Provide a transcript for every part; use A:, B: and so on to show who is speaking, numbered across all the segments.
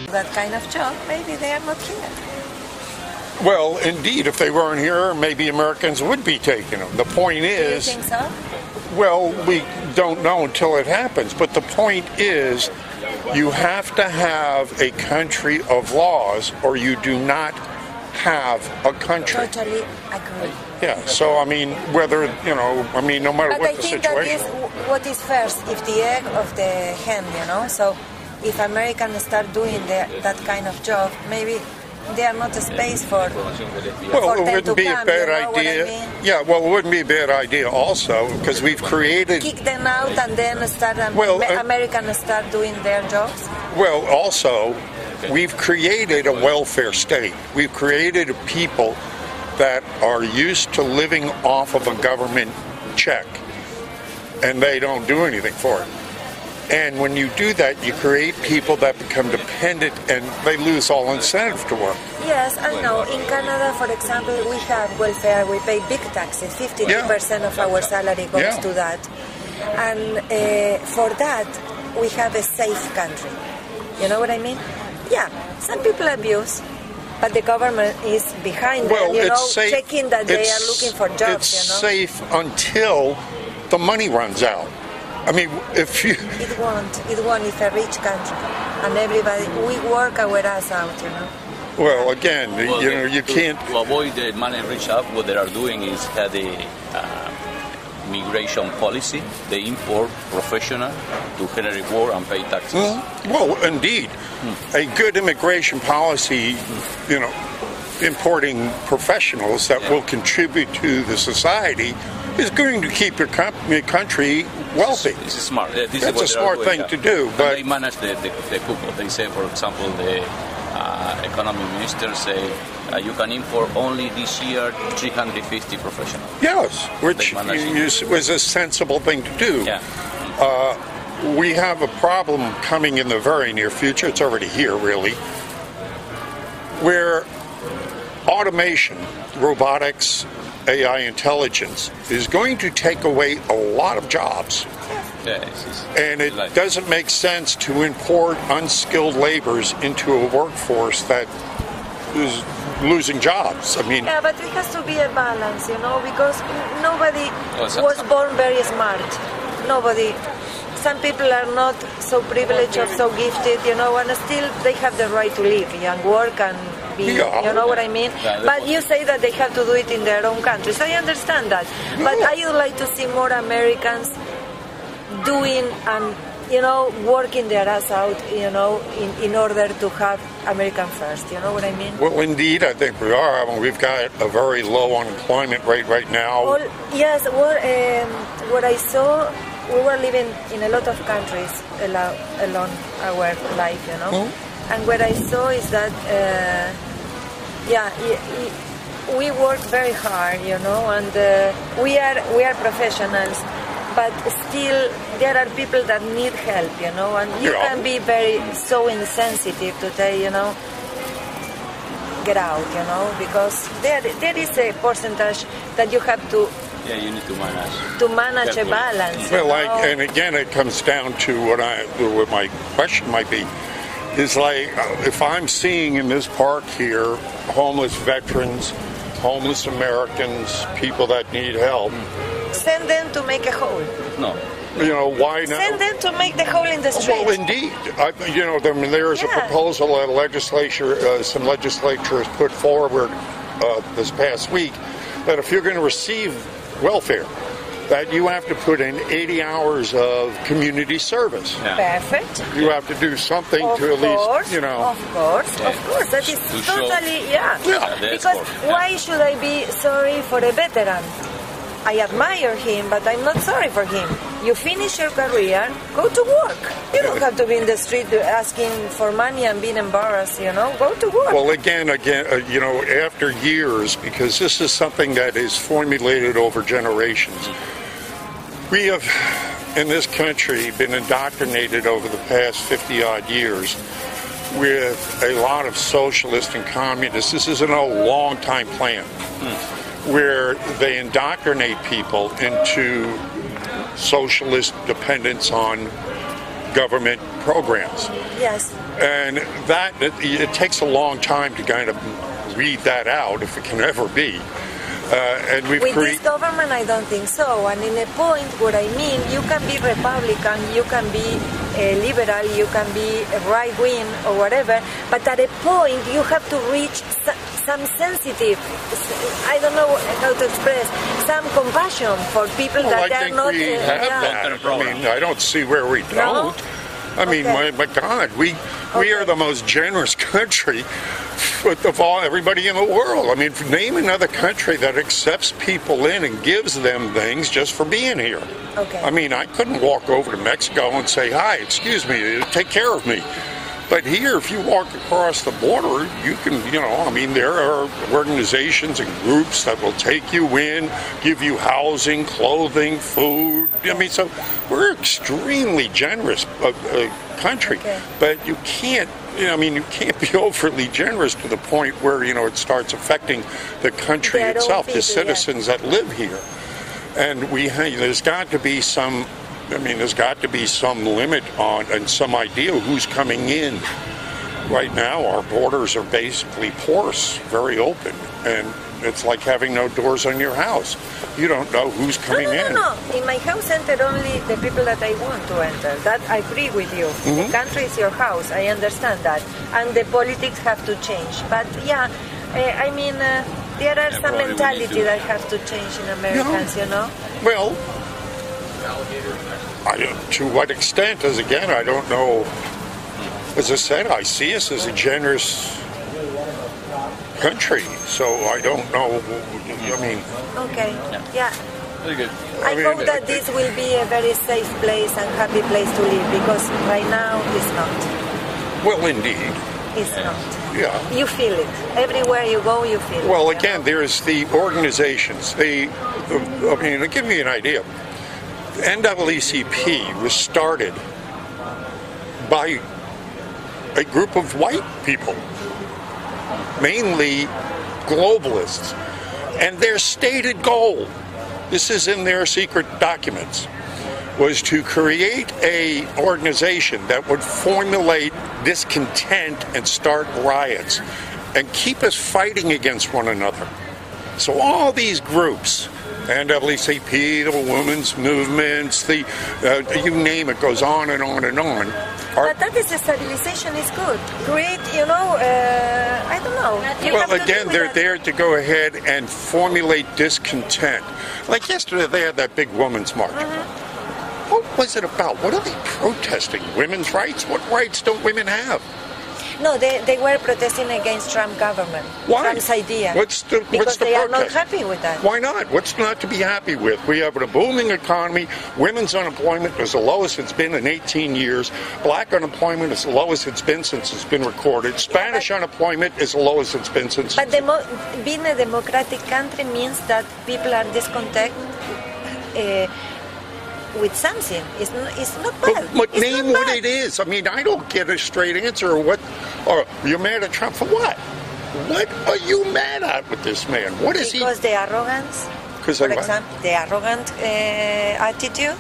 A: that kind of job, maybe they are not here.
B: Well, indeed, if they weren't here, maybe Americans would be taking them. The point is...
A: Do you think so?
B: Well, we don't know until it happens. But the point is, you have to have a country of laws, or you do not have a country.
A: Totally agree.
B: Yeah, so, I mean, whether, no matter
A: but
B: what
A: I
B: the
A: think
B: situation.
A: that is what is first, if the egg of the hen, So if Americans start doing that kind of job, maybe there are not a space for
B: Well, it wouldn't be
A: come,
B: a bad idea.
A: I mean?
B: Yeah, well, it wouldn't be a bad idea also, because we've created...
A: Kick them out and then Americans start doing their jobs?
B: Well, also, we've created a welfare state. We've created a people that are used to living off of a government check, and they don't do anything for it. And when you do that, you create people that become dependent, and they lose all incentive to work.
A: Yes, I know. In Canada, for example, we have welfare. We pay big taxes. 52% of our salary goes to that. And for that, we have a safe country. You know what I mean? Yeah, some people abuse, but the government is behind them, checking that they are looking for jobs,
B: It's safe until the money runs out. I mean, if you...
A: It won't if a rich country. And everybody, we work our ass out,
B: Well, again, you can't...
C: To avoid the money reach out, what they are doing is have the migration policy. They import professionals to generate war and pay taxes.
B: Well, indeed. A good immigration policy, importing professionals that will contribute to the society is going to keep your country wealthy.
C: This is smart.
B: That's a smart thing to do. But
C: they manage the cupo. They say, for example, the economy minister say you can import only this year 350 professionals.
B: Yes, which was a sensible thing to do.
C: Yeah.
B: We have a problem coming in the very near future. It's already here, really, where automation, robotics, AI intelligence is going to take away a lot of jobs. And it doesn't make sense to import unskilled laborers into a workforce that is losing jobs. I mean...
A: Yeah, but it has to be a balance, because nobody was born very smart. Nobody. Some people are not so privileged or so gifted, and still they have the right to live and work and be, you know what I mean? But you say that they have to do it in their own countries. I understand that. But I would like to see more Americans doing and, working their ass out, in order to have American first. You know what I mean?
B: Well, indeed, I think we are. I mean, we've got a very low unemployment rate right now.
A: Well, yes, what I saw, we were living in a lot of countries along our life, And what I saw is that, we work very hard, and we are professionals, but still there are people that need help, and you can be so insensitive to say, get out, because there is a percentage that you have to.
C: Yeah, you need to manage.
A: To manage a balance.
B: Well, and again, it comes down to what my question might be. Is like, if I'm seeing in this park here homeless veterans, homeless Americans, people that need help.
A: Send them to make a hole.
C: No.
B: Why not?
A: Send them to make the hole in the street.
B: Well, indeed. There's a proposal that some legislatures put forward this past week that if you're going to receive welfare, that you have to put in 80 hours of community service.
A: Yeah. Perfect.
B: You have to do something to at least,
A: Of course. That is totally, because why should I be sorry for a veteran? I admire him, but I'm not sorry for him. You finish your career, go to work. You don't have to be in the street asking for money and being embarrassed, Go to work.
B: Well, again, after years, because this is something that is formulated over generations. We have, in this country, been indoctrinated over the past 50-odd years with a lot of socialists and communists. This is a long-time plan where they indoctrinate people into socialist dependence on government programs.
A: Yes.
B: And that, it takes a long time to kind of read that out, if it can ever be. And
A: with this government, I don't think so. And in a point, what I mean, you can be Republican, you can be liberal, you can be right-wing or whatever, but at a point, you have to reach some sensitive, I don't know how to express, some compassion for people that are not...
B: I think we have that. I mean, I don't see where we don't.
A: No?
B: I mean, my God, we are the most generous country of everybody in the world. I mean, name another country that accepts people in and gives them things just for being here.
A: Okay.
B: I mean, I couldn't walk over to Mexico and say, hi, excuse me, take care of me. But here, if you walk across the border, you can, I mean, there are organizations and groups that will take you in, give you housing, clothing, food. I mean, so we're extremely generous country. Okay. But you can't, you can't be overly generous to the point where, it starts affecting the country itself, the citizens that live here. And there's got to be some... there's got to be some limit on and some idea of who's coming in. Right now, our borders are basically porous, very open, and it's like having no doors on your house. You don't know who's coming in.
A: No. In my house, enter only the people that I want to enter. That I agree with you. The country is your house. I understand that, and the politics have to change. But yeah, there are some mentality that have to change in Americans.
B: Well. To what extent, I don't know. As I said, I see us as a generous country, so I don't know.
A: Okay, yeah.
C: Very good.
A: I hope that this will be a very safe place and happy place to live, because right now it's not.
B: Well, indeed.
A: It's not.
B: Yeah.
A: You feel it. Everywhere you go, you feel it.
B: Well, again, there's the organizations. To give me an idea. NAACP was started by a group of white people, mainly globalists, and their stated goal, this is in their secret documents, was to create an organization that would formulate discontent and start riots and keep us fighting against one another. So all these groups, NAACP, the women's movements, you name it, goes on and on and on.
A: But that is a stabilization is good. Great, I don't know.
B: Well, again, they're there to go ahead and formulate discontent. Like yesterday, they had that big women's march. What was it about? What are they protesting? Women's rights? What rights don't women have?
A: No, they were protesting against Trump government.
B: Why?
A: Trump's idea.
B: Because
A: they are not happy with that.
B: Why not? What's not to be happy with? We have a booming economy. Women's unemployment is the lowest it's been in 18 years. Black unemployment is the lowest it's been since it's been recorded. Spanish unemployment is the lowest it's been since...
A: But being a democratic country means that people are discontent with something. It's not bad.
B: But name what it is. I don't get a straight answer. Or you're mad at Trump for what? What are you mad at with this man? What is he?
A: Because the arrogance. For example, the arrogant attitude,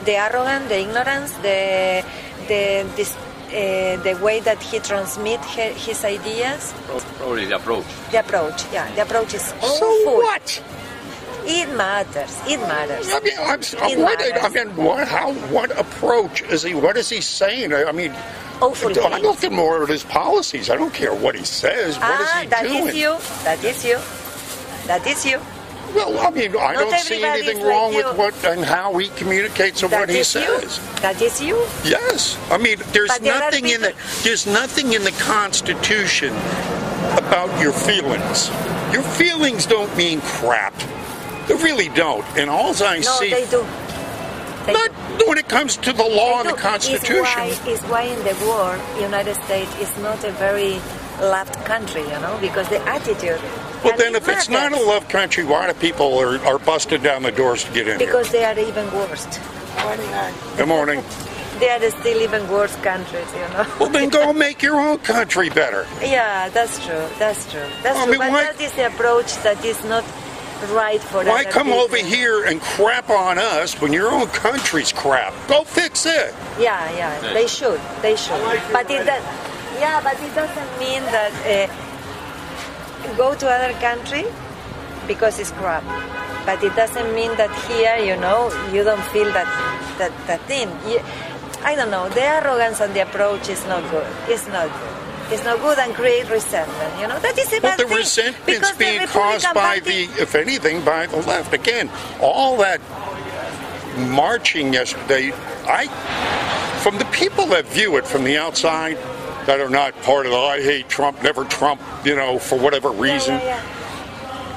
A: the ignorance, the way that he transmits his ideas.
C: Probably the approach.
A: The approach is awful.
B: So what?
A: It matters.
B: What approach is he? What is he saying?
A: Awful.
B: I'm looking more at his policies. I don't care what he says. What is he doing?
A: That is you.
B: Well, I don't see anything wrong with what and how he communicates or what he says.
A: That is you.
B: Yes. There's nothing in the Constitution about your feelings. Your feelings don't mean crap. They really don't. And all I see...
A: No, they do.
B: Not when it comes to the law and the Constitution.
A: It's why in the war, United States is not a very loved country, because the attitude...
B: Well, then if it's not a loved country, why do people are busted down the doors to get in
A: because
B: here?
A: They are even worse.
B: Good morning.
A: They are still even worse countries,
B: Well, then go make your own country better.
A: Yeah, that's true. But that is the approach that is not right for
B: Why
A: other
B: come
A: people.
B: over here and crap on us when your own country's crap? Go fix it.
A: Yeah, they should. But it doesn't mean that go to other country because it's crap. But it doesn't mean that here, you don't feel that thing. I don't know. The arrogance and the approach is not good. It's not good. It's not good and create resentment. That is a bad thing.
B: But the resentment's being caused by if anything, by the left. Again, all that marching yesterday, from the people that view it from the outside, that are not part of the I hate Trump, never Trump, for whatever reason.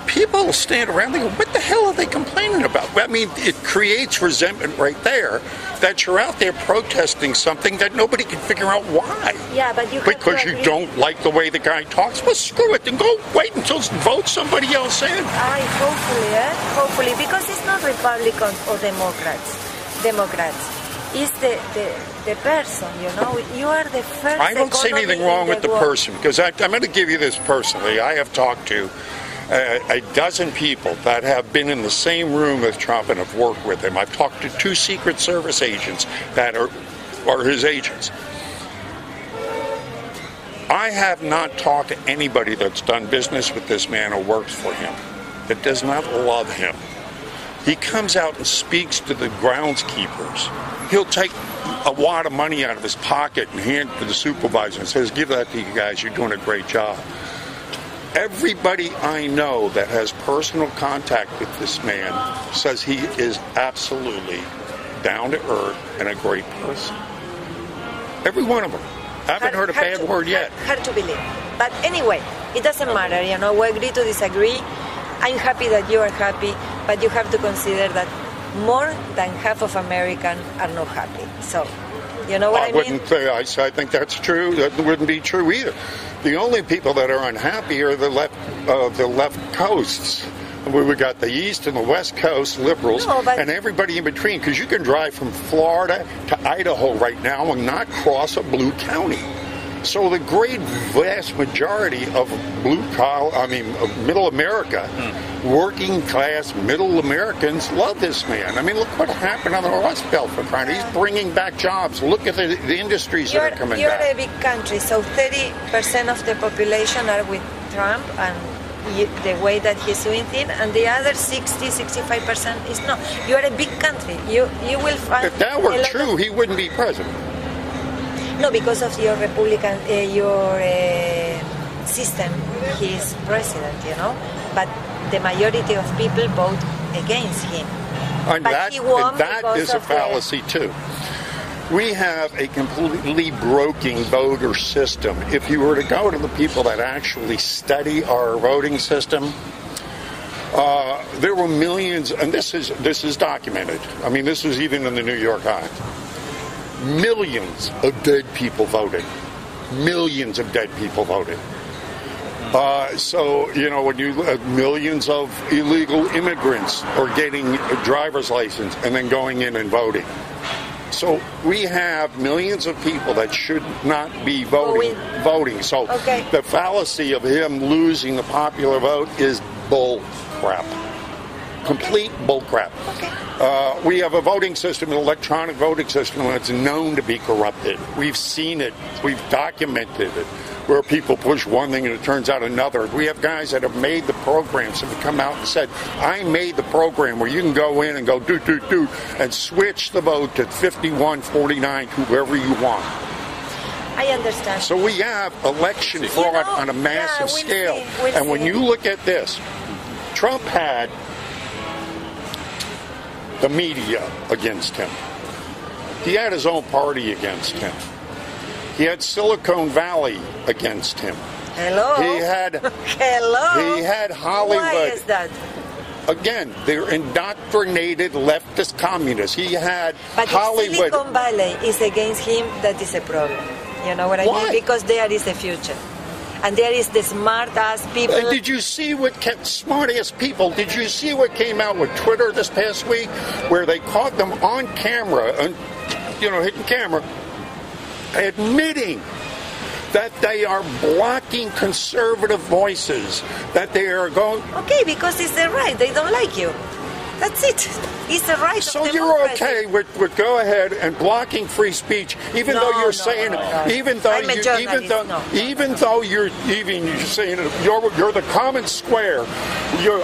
B: People stand around and go, what the hell are they complaining about? I mean, it creates resentment right there that you're out there protesting something that nobody can figure out why.
A: Yeah, but
B: because you don't like the way the guy talks. Well, screw it, then go wait until vote somebody else in.
A: Hopefully, because it's not Republicans or Democrats. It's the person, You are the first.
B: I don't see anything wrong with the person, because I'm going to give you this personally. I have talked to a dozen people that have been in the same room with Trump and have worked with him. I've talked to 2 Secret Service agents that are his agents. I have not talked to anybody that's done business with this man or works for him that does not love him. He comes out and speaks to the groundskeepers. He'll take a wad of money out of his pocket and hand it to the supervisor and says, give that to you guys, you're doing a great job. Everybody I know that has personal contact with this man says he is absolutely down to earth and a great person. Every one of them. I haven't heard a bad word yet.
A: Hard to believe. But anyway, it doesn't matter, We agree to disagree. I'm happy that you are happy, but you have to consider that more than half of Americans are not happy. So, you know what I mean?
B: Wouldn't say, I think that's true. That wouldn't be true either. The only people that are unhappy are the left coasts. We got the East and the West Coast liberals and everybody in between, because you can drive from Florida to Idaho right now and not cross a blue county. So the great vast majority of middle America, working class middle Americans love this man. I mean, look what happened on the Rust Belt for crying. He's bringing back jobs. Look at the industries that are coming back.
A: You're a big country, so 30% of the population are with Trump and the way that he's doing things, and the other 60-65% is not. You are a big country. You will find.
B: If that were true, he wouldn't be president.
A: No, because of your Republican, system, he is president, But the majority of people vote against him.
B: And that is a fallacy, too. We have a completely broken voter system. If you were to go to the people that actually study our voting system, there were millions, and this is documented. I mean, this was even in the New York Times. Millions of dead people voted. Millions of dead people voted. When millions of illegal immigrants are getting a driver's license and then going in and voting. So we have millions of people that should not be voting. So the fallacy of him losing the popular vote is bull crap. Complete bullcrap. We have a voting system, an electronic voting system, that's known to be corrupted. We've seen it. We've documented it, where people push one thing and it turns out another. We have guys that have made the programs that have come out and said, I made the program where you can go in and go do, and switch the vote to 51-49 to whoever you want.
A: I understand.
B: So we have election fraud on a massive scale. And when you look at this, Trump had the media against him. He had his own party against him. He had Silicon Valley against him.
A: Hello?
B: He had Hollywood.
A: Why is that?
B: Again, they're indoctrinated leftist communists. He had Hollywood.
A: But if Silicon Valley is against him, that is a problem. You know what I mean? Because there is the future. And there is the smart-ass people.
B: Did you see what smart-ass people? Did you see what came out with Twitter this past week, where they caught them on camera and hitting camera, admitting that they are blocking conservative voices, that they are going...
A: Okay, because it's the right. They don't like you. That's it. It's the right
B: So
A: of
B: you're
A: democracy.
B: okay with go ahead and blocking free speech, even though you're saying, even though
A: I'm a journalist.
B: even though you're saying you're the common square,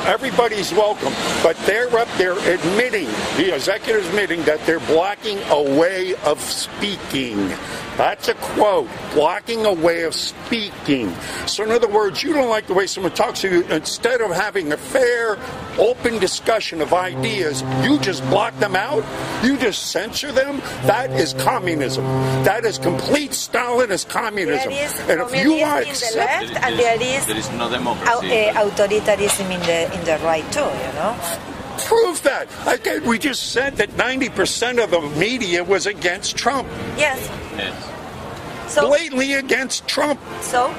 B: everybody's welcome, but they're up there admitting, the executive's admitting that they're blocking a way of speaking. That's a quote, blocking a way of speaking. So in other words, you don't like the way someone talks to you. Instead of having a fair, open discussion of ideas, you just block them out? You just censor them? That is communism. That is complete Stalinist communism.
A: There is
B: and if you are
A: in the left, and there is
C: no democracy.
A: Authoritarianism in the right too, you know?
B: Prove that. Okay, we just said that 90% of the media was against Trump.
A: Yes.
B: So, blatantly against Trump.
A: So?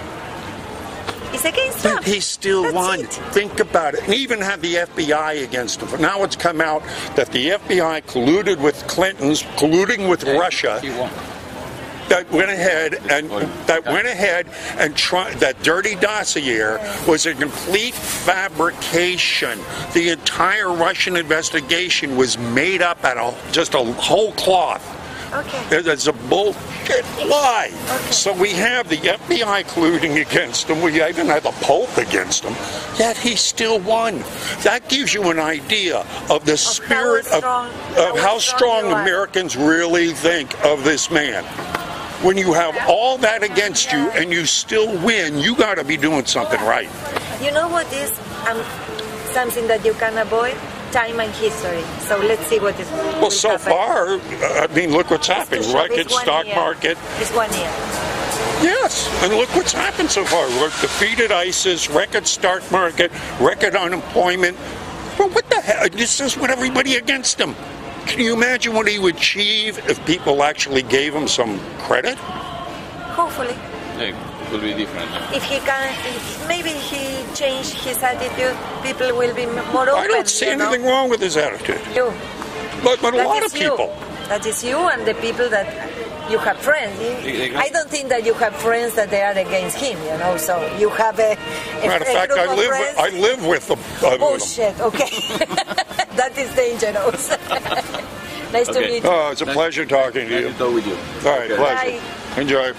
A: He's against Trump.
B: But he still won. Think about it. And even had the FBI against him. But now it's come out that the FBI colluded with Clintons, colluding with Russia.
C: He won.
B: That went ahead and tried. That dirty dossier was a complete fabrication. The entire Russian investigation was made up out of just a whole cloth.
A: Okay.
B: It's a bullshit lie.
A: Okay.
B: So we have the FBI colluding against him. We even had the Pope against him. Yet he still won. That gives you an idea of the spirit of how strong Americans really think of this man. When you have all that against you and you still win, you got to be doing something right.
A: You know what is something that you can avoid? Time and history. So let's see what is.
B: Well, so far, I mean, look what's happened. Record stock market.
A: It's 1 year.
B: Yes, and look what's happened so far. We've defeated ISIS, record stock market, record unemployment. Well, what the hell? This is what everybody against him. Can you imagine what he would achieve if people actually gave him some credit?
A: Hopefully.
C: It will be different.
A: If he can, maybe he changed his attitude, people will be more open.
B: I don't see anything wrong with his attitude.
A: You.
B: But a lot of people.
A: That is you and the people that you have friends. I don't think that you have friends that they are against him, you know. So you have a
B: matter of fact, I live with them.
A: Bullshit. Okay, that is dangerous. Nice to meet you.
B: Oh, it's a pleasure talking to you.
C: Nice to talk with you.
B: All right, pleasure.
A: Bye.
B: Enjoy.